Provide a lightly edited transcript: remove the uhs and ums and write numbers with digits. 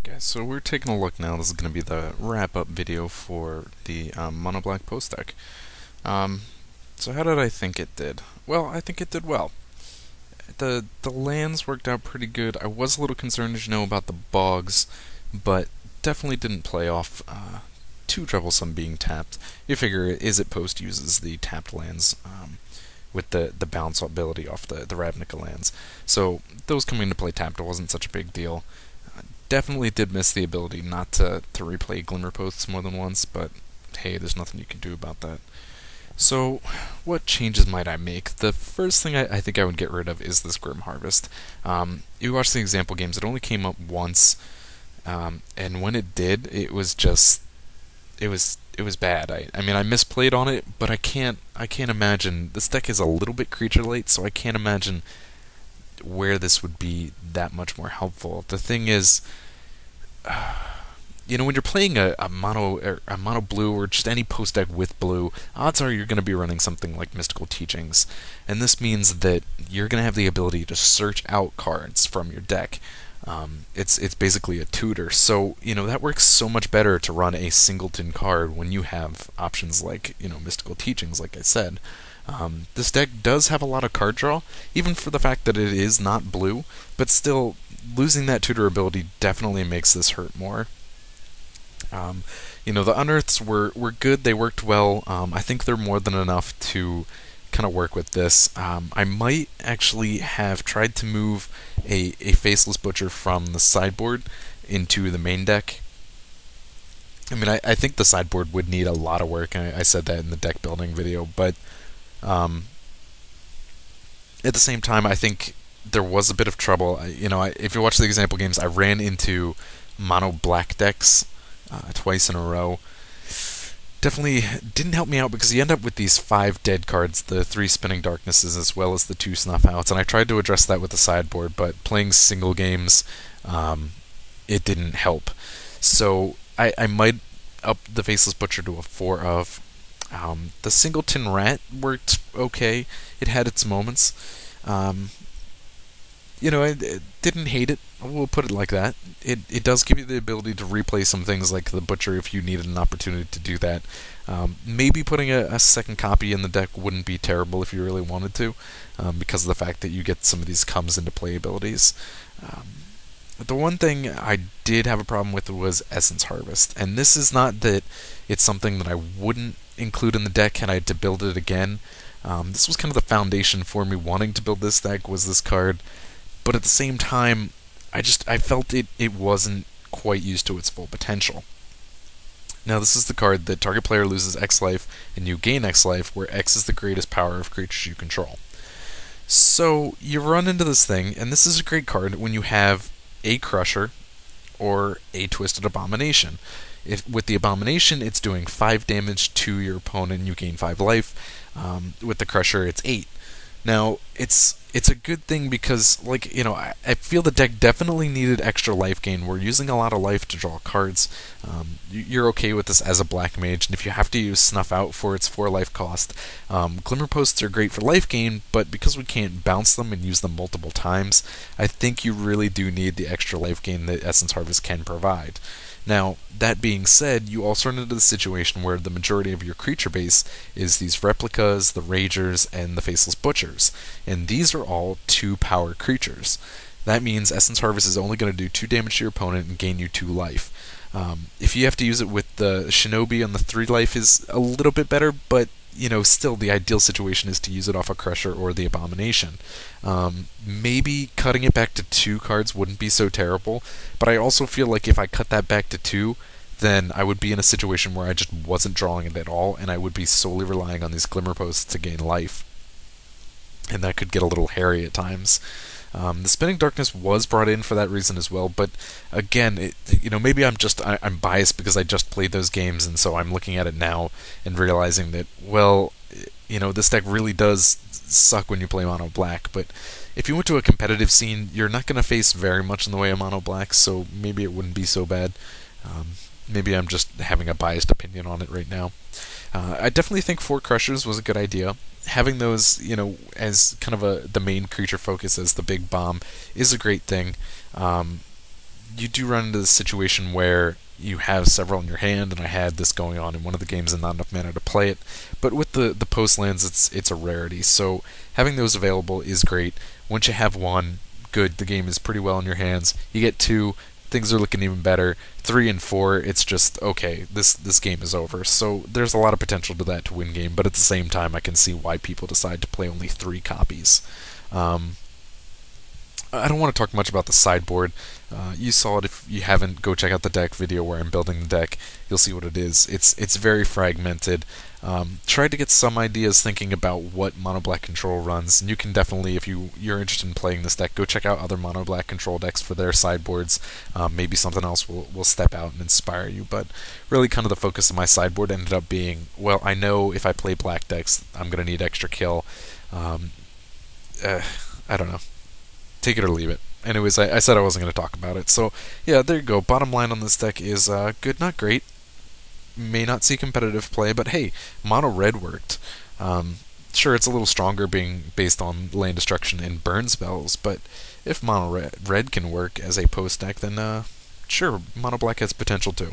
Guys, so we're taking a look now. This is going to be the wrap-up video for the MonoBlack post deck. Um, so how did I think it did? Well, I think it did well. The lands worked out pretty good. I was a little concerned, as you know, about the bogs, but definitely didn't play off too troublesome being tapped. You figure, is it post uses the tapped lands with the bounce ability off the Ravnica lands. So those coming into play tapped wasn't such a big deal. Definitely did miss the ability not to replay Glimmer Posts more than once, but hey, there's nothing you can do about that. So, what changes might I make? The first thing I think I would get rid of is this Grim Harvest. You watch the example games, it only came up once, and when it did, it was bad. I mean, I misplayed on it, but I can't imagine. This deck is a little bit creature late, so I can't imagine where this would be that much more helpful. The thing is, when you're playing a mono blue or just any post deck with blue, odds are you're going to be running something like Mystical Teachings, and this means that you're going to have the ability to search out cards from your deck. It's basically a tutor, so that works so much better to run a singleton card when you have options like Mystical Teachings, like I said. This deck does have a lot of card draw, even for the fact that it is not blue, but still, losing that tutor ability definitely makes this hurt more. The Unearths were good, they worked well. I think they're more than enough to kind of work with this. I might actually have tried to move a Faceless Butcher from the sideboard into the main deck. I mean, I think the sideboard would need a lot of work, I said that in the deck building video, but at the same time, I think there was a bit of trouble. If you watch the example games, I ran into MonoBlack decks twice in a row. Definitely didn't help me out because you end up with these 5 dead cards, the 3 Spinning Darknesses, as well as the 2 Snuff Outs, and I tried to address that with the sideboard, but playing single games, it didn't help. So I might up the Faceless Butcher to a 4 of. The Singleton Rat worked okay. It had its moments. I didn't hate it. We'll put it like that. It does give you the ability to replay some things like the Butcher if you needed an opportunity to do that. Maybe putting a second copy in the deck wouldn't be terrible if you really wanted to, because of the fact that you get some of these comes into play abilities. The one thing I did have a problem with was Essence Harvest, and this is not that it's something that I wouldn't include in the deck had I had to build it again. This was kind of the foundation for me wanting to build this deck, was this card, but at the same time, I felt it wasn't quite used to its full potential. Now, this is the card that target player loses X life and you gain X life, where X is the greatest power of creatures you control. So you run into this thing, and this is a great card when you have a Crusher or a Twisted Abomination. With the Abomination, it's doing 5 damage to your opponent, and you gain 5 life. With the Crusher, it's 8. Now, it's a good thing because, I feel the deck definitely needed extra life gain. We're using a lot of life to draw cards. You're okay with this as a black mage, and if you have to use Snuff Out for its 4 life cost, Glimmer Posts are great for life gain, but because we can't bounce them and use them multiple times, I think you really do need the extra life gain that Essence Harvest can provide. Now, that being said, you also run into the situation where the majority of your creature base is these replicas, the Ragers, and the Faceless Butchers, and these are all 2-power creatures. That means Essence Harvest is only going to do 2 damage to your opponent and gain you 2 life. If you have to use it with the Shinobi on the 3 life is a little bit better, but still the ideal situation is to use it off a Crusher or the Abomination. Maybe cutting it back to 2 cards wouldn't be so terrible, but I also feel like if I cut that back to 2, then I would be in a situation where I just wasn't drawing it at all, and I would be solely relying on these Glimmer Posts to gain life. And that could get a little hairy at times. The Spinning Darkness was brought in for that reason as well, but again, maybe I'm biased because I just played those games, and so I'm looking at it now and realizing that, this deck really does suck when you play Mono Black, but if you went to a competitive scene, you're not going to face very much in the way of Mono Black, so maybe it wouldn't be so bad. Maybe I'm just having a biased opinion on it right now. I definitely think 4 Crushers was a good idea. Having those, as kind of the main creature focus as the big bomb is a great thing. you do run into the situation where you have several in your hand, and I had this going on in one of the games and not enough mana to play it. But with the post lands, it's a rarity. So having those available is great. Once you have one, good. The game is pretty well in your hands. You get two, things are looking even better. 3 and 4, it's just okay. This game is over. So there's a lot of potential to that to win game. But at the same time, I can see why people decide to play only 3 copies. I don't want to talk much about the sideboard. You saw it. If you haven't, go check out the deck video where I'm building the deck. You'll see what it is. It's very fragmented. Tried to get some ideas thinking about what MonoBlack control runs, and you can definitely, if you're interested in playing this deck, go check out other MonoBlack control decks for their sideboards. Maybe something else will step out and inspire you, but really kind of the focus of my sideboard ended up being, well, I know if I play black decks, I'm going to need extra kill. I don't know. Take it or leave it. Anyways, I said I wasn't going to talk about it. So, yeah, there you go. Bottom line on this deck is good, not great. May not see competitive play, but hey, mono red worked. Sure, it's a little stronger being based on land destruction and burn spells, but if mono red can work as a post deck, then sure, mono black has potential too.